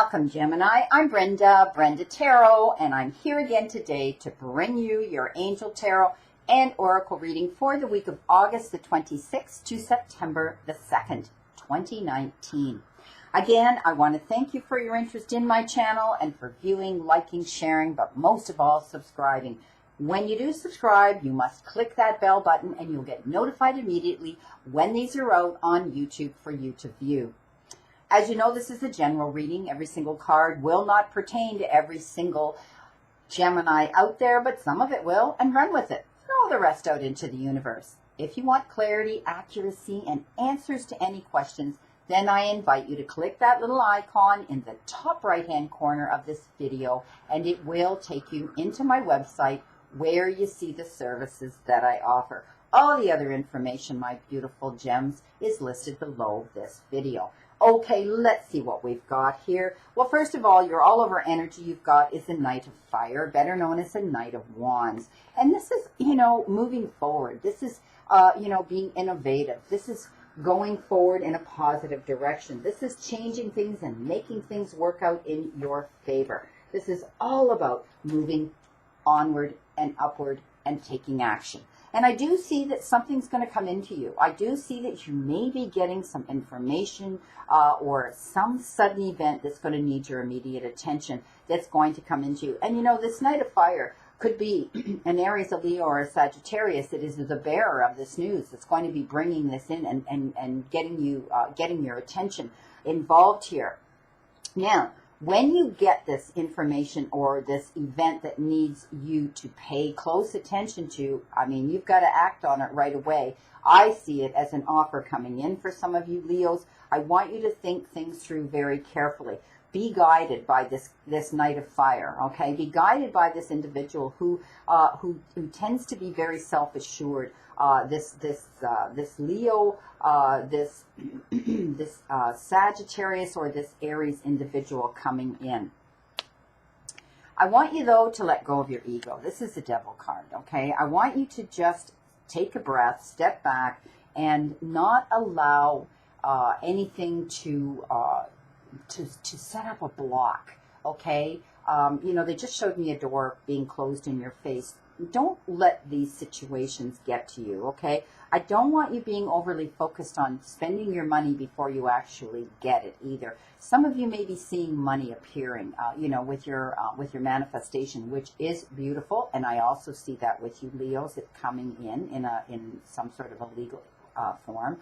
Welcome, Gemini. I'm Brenda Tarot, and I'm here again today to bring you your Angel Tarot and Oracle reading for the week of August the 26th to September the 2nd, 2019. Again, I want to thank you for your interest in my channel and for viewing, liking, sharing, but most of all, subscribing. When you do subscribe, you must click that bell button and you'll get notified immediately when these are out on YouTube for you to view. As you know, this is a general reading. Every single card will not pertain to every single Gemini out there, but some of it will, and run with it. Throw the rest out into the universe. If you want clarity, accuracy, and answers to any questions, then I invite you to click that little icon in the top right-hand corner of this video, and it will take you into my website where you see the services that I offer. All the other information, my beautiful gems, is listed below this video. Okay, let's see what we've got here. Well, first of all, your all-over energy you've got is the Knight of Fire, better known as the Knight of Wands. And this is, moving forward. This is, being innovative. This is going forward in a positive direction. This is changing things and making things work out in your favor. This is all about moving onward and upward and taking action. And I do see that something's going to come into you. I do see that you may be getting some information or some sudden event that's going to need your immediate attention that's going to come into you. And this Knight of Fire could be an Aries, a Leo, or a Sagittarius that is the bearer of this news that's going to be bringing this in and getting your attention involved here. Now, when you get this information or this event that needs you to pay close attention to, you've got to act on it right away. I see it as an offer coming in for some of you Leos. I want you to think things through very carefully. Be guided by this Knight of Fire, okay? Be guided by this individual who tends to be very self-assured. This Leo, this Sagittarius, or this Aries individual coming in. I want you, though, to let go of your ego. This is the Devil card, okay? I want you to just take a breath, step back, and not allow anything to set up a block, okay? They just showed me a door being closed in your face. Don't let these situations get to you, okay? I don't want you being overly focused on spending your money before you actually get it either. Some of you may be seeing money appearing, with your manifestation, which is beautiful, and I also see that with you Leos, it coming in some sort of a legal form,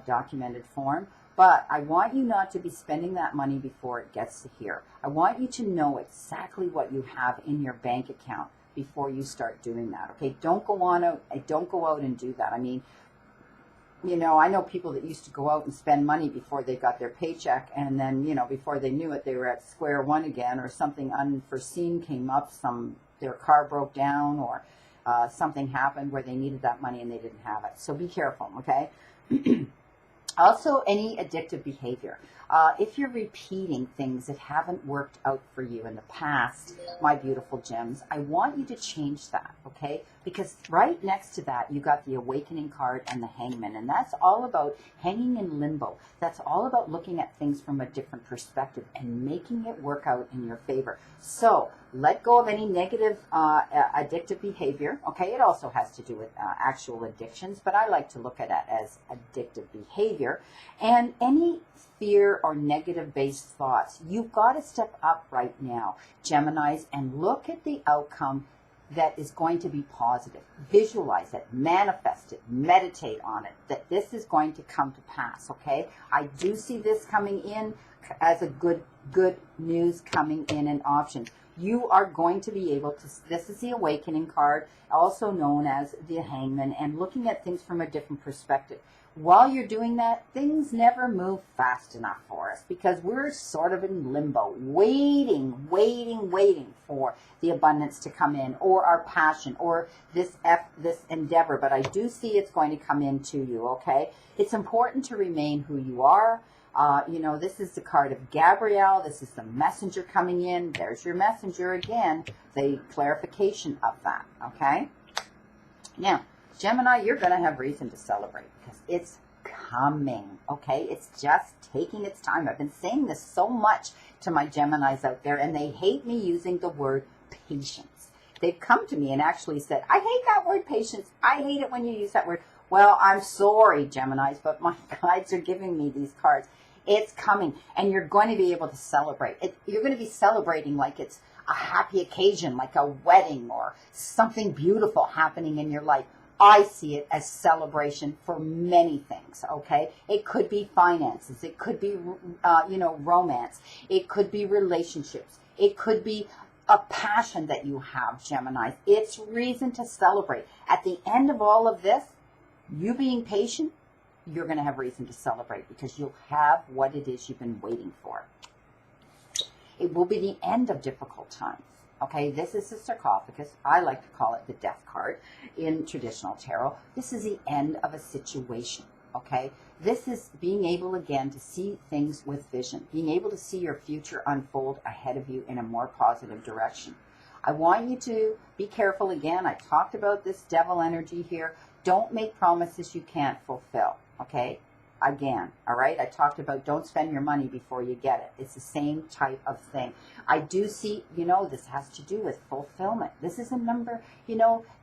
documented form. But I want you not to be spending that money before it gets to here. I want you to know exactly what you have in your bank account before you start doing that, okay? Don't go out and do that. I know people that used to go out and spend money before they got their paycheck, and then, before they knew it, they were at square one again, or something unforeseen came up, their car broke down, or something happened where they needed that money and they didn't have it. So be careful, okay? Also, any addictive behavior. If you're repeating things that haven't worked out for you in the past, my beautiful gems, I want you to change that, okay? Because right next to that, you got the Awakening card and the Hangman, and that's all about hanging in limbo. That's all about looking at things from a different perspective and making it work out in your favor. So let go of any negative addictive behavior, okay? It also has to do with actual addictions, but I like to look at it as addictive behavior. And any fear or negative-based thoughts, you've got to step up right now, Geminis, and look at the outcome that is going to be positive. Visualize it, manifest it, meditate on it, that this is going to come to pass, okay? I do see this coming in as a good news coming in an option. You are going to be able to, this is the Awakening card, also known as the Hangman, and looking at things from a different perspective. While you're doing that, things never move fast enough for us because we're sort of in limbo, waiting for the abundance to come in, or our passion, or this endeavor. But I do see it's going to come into you, okay? It's important to remain who you are. This is the card of Gabrielle. This is the messenger coming in. There's your messenger again, the clarification of that, okay? Now, Gemini, you're going to have reason to celebrate because it's coming, okay? It's just taking its time. I've been saying this so much to my Geminis out there, and they hate me using the word patience. They've come to me and actually said, I hate that word patience. I hate it when you use that word. Well, I'm sorry, Geminis, but my guides are giving me these cards. It's coming, and you're going to be able to celebrate. You're going to be celebrating like it's a happy occasion, like a wedding or something beautiful happening in your life. I see it as celebration for many things, okay? It could be finances. It could be, romance. It could be relationships. It could be a passion that you have, Geminis. It's reason to celebrate. At the end of all of this, you being patient, you're going to have reason to celebrate because you'll have what it is you've been waiting for. It will be the end of difficult times. Okay, this is the sarcophagus. I like to call it the death card in traditional tarot. This is the end of a situation. Okay, this is being able again to see things with vision, being able to see your future unfold ahead of you in a more positive direction. I want you to be careful again. I talked about this devil energy here. Don't make promises you can't fulfill. Okay, again, all right? I talked about don't spend your money before you get it. It's the same type of thing. I do see, this has to do with fulfillment. This is a number,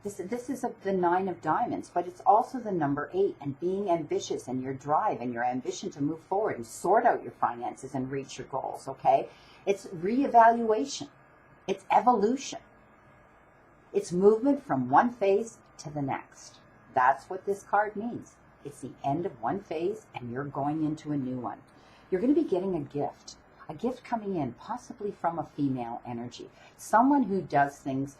this is the 9 of diamonds, but it's also the number 8 and being ambitious and your drive and your ambition to move forward and sort out your finances and reach your goals, okay? It's reevaluation. It's evolution. It's movement from one phase to the next. That's what this card means. It's the end of one phase and you're going into a new one. You're going to be getting a gift coming in, possibly from a female energy. Someone who does things,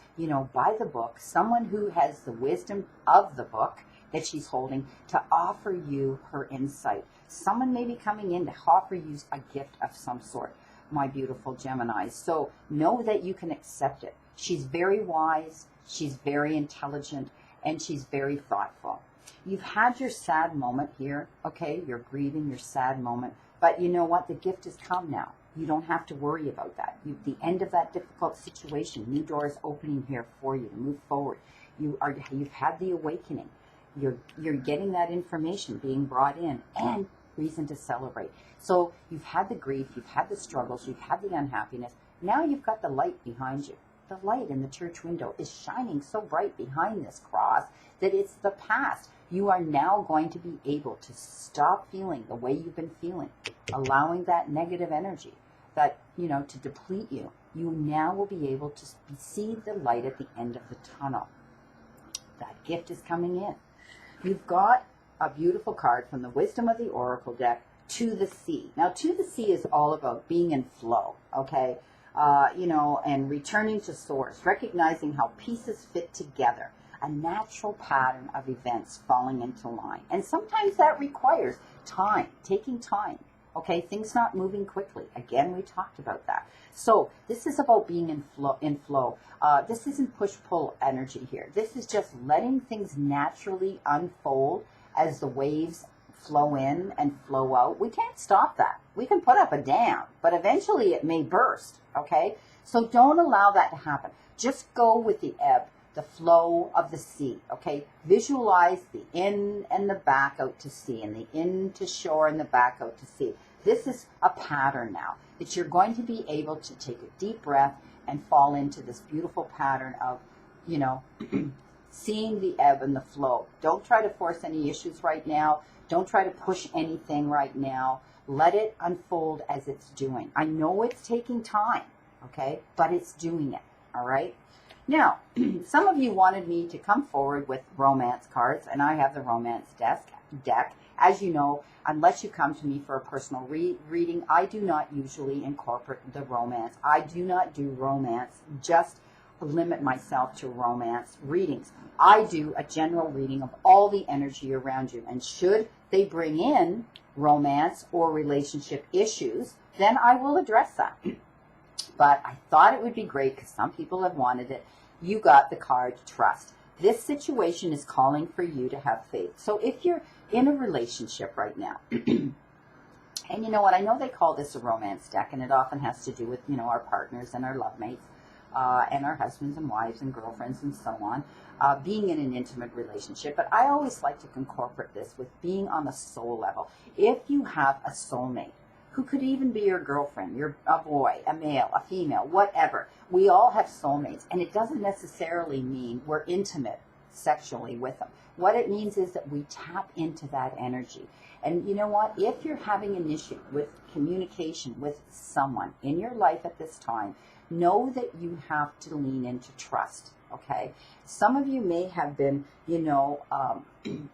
by the book, someone who has the wisdom of the book that she's holding to offer you her insight. Someone may be coming in to offer you a gift of some sort, my beautiful Geminis. So know that you can accept it. She's very wise, she's very intelligent, and she's very thoughtful. You've had your sad moment here, okay? You're grieving your sad moment. But you know what? The gift has come now. You don't have to worry about that. The end of that difficult situation, new doors opening here for you to move forward. You've had the awakening. You're getting that information being brought in and reason to celebrate. So you've had the grief, you've had the struggles, you've had the unhappiness. Now you've got the light behind you. The light in the church window is shining so bright behind this cross that it's the past. You are now going to be able to stop feeling the way you've been feeling, allowing that negative energy that, to deplete you. You now will be able to see the light at the end of the tunnel. That gift is coming in. You've got a beautiful card from the Wisdom of the Oracle deck, To the Sea. Now, To the Sea is all about being in flow, okay? And returning to source, recognizing how pieces fit together. A natural pattern of events falling into line. And sometimes that requires time, taking time. Okay, things not moving quickly. Again, we talked about that. So this is about being in flow. This isn't push-pull energy here. This is just letting things naturally unfold as the waves flow in and flow out. We can't stop that. We can put up a dam, but eventually it may burst. Okay, so don't allow that to happen. Just go with the ebb, the flow of the sea, okay? Visualize the in and the back out to sea, and the in to shore and the back out to sea. This is a pattern now that you're going to be able to take a deep breath and fall into this beautiful pattern of, seeing the ebb and the flow. Don't try to force any issues right now. Don't try to push anything right now. Let it unfold as it's doing. I know it's taking time, okay? But it's doing it, all right? Now, some of you wanted me to come forward with romance cards, and I have the romance deck. As you know, unless you come to me for a personal reading, I do not usually incorporate the romance. I do not do romance, just limit myself to romance readings. I do a general reading of all the energy around you, and should they bring in romance or relationship issues, then I will address that. But I thought it would be great because some people have wanted it. You got the card Trust. This situation is calling for you to have faith. So if you're in a relationship right now, and you know what, I know they call this a romance deck, and it often has to do with, our partners and our love mates. and our husbands and wives and girlfriends and so on, being in an intimate relationship. But I always like to incorporate this with being on the soul level. If you have a soulmate, who could even be your girlfriend, a boy, a male, a female, whatever. We all have soulmates, and it doesn't necessarily mean we're intimate sexually with them. What it means is that we tap into that energy. And you know what? If you're having an issue with communication with someone in your life at this time, know that you have to lean into trust, okay? Some of you may have been, you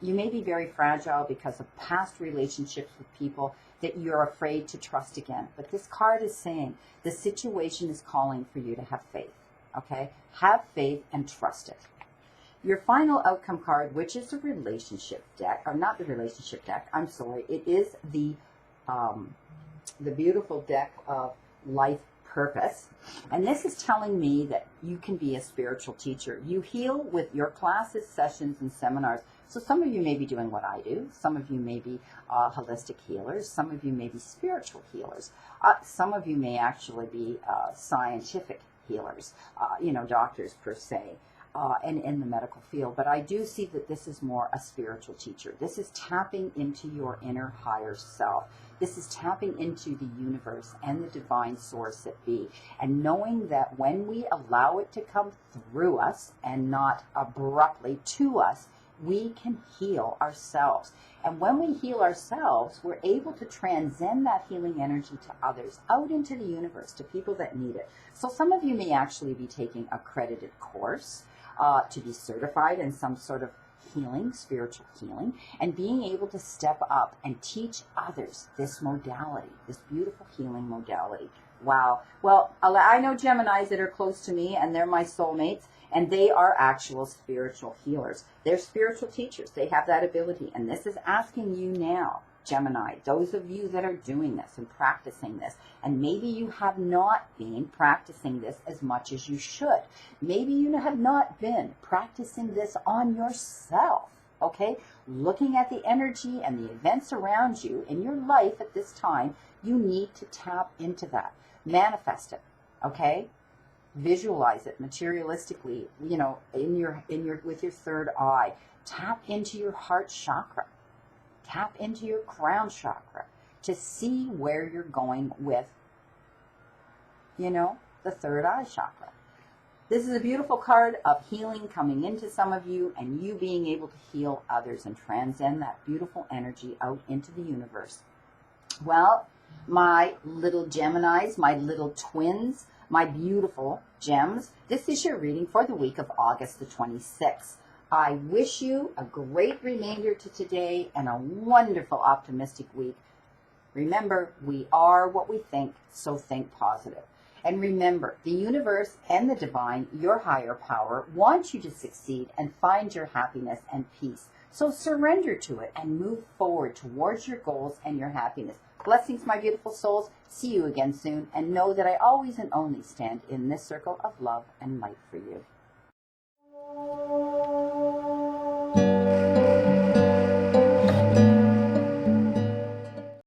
may be very fragile because of past relationships with people that you're afraid to trust again. But this card is saying the situation is calling for you to have faith, okay? Have faith and trust it. Your final outcome card, which is the relationship deck, or not the relationship deck, I'm sorry, it is the beautiful deck of life purpose. And this is telling me that you can be a spiritual teacher. You heal with your classes, sessions, and seminars. So some of you may be doing what I do. Some of you may be holistic healers. Some of you may be spiritual healers. Some of you may actually be scientific healers, doctors per se. And in the medical field. But I do see that this is more a spiritual teacher. This is tapping into your inner higher self. This is tapping into the universe and the divine source that be. And knowing that when we allow it to come through us and not abruptly to us, we can heal ourselves. And when we heal ourselves, we're able to transcend that healing energy to others, out into the universe, to people that need it. So some of you may actually be taking a credited course to be certified in some sort of healing, spiritual healing, and being able to step up and teach others this modality, this beautiful healing modality. Wow. Well, I know Geminis that are close to me, and they're my soulmates, and they are actual spiritual healers. They're spiritual teachers. They have that ability, and this is asking you now, Gemini, those of you that are doing this and practicing this, and maybe you have not been practicing this as much as you should. Maybe you have not been practicing this on yourself, okay? Looking at the energy and the events around you in your life at this time, you need to tap into that. Manifest it, okay? Visualize it materialistically, with your third eye. Tap into your heart chakra. Tap into your crown chakra to see where you're going with, the third eye chakra. This is a beautiful card of healing coming into some of you and you being able to heal others and transcend that beautiful energy out into the universe. Well, my little Geminis, my little twins, my beautiful gems, this is your reading for the week of August the 26th. I wish you a great remainder to today and a wonderful optimistic week. Remember, we are what we think, so think positive. And remember, the universe and the divine, your higher power, want you to succeed and find your happiness and peace. So surrender to it and move forward towards your goals and your happiness. Blessings, my beautiful souls. See you again soon. And know that I always and only stand in this circle of love and light for you.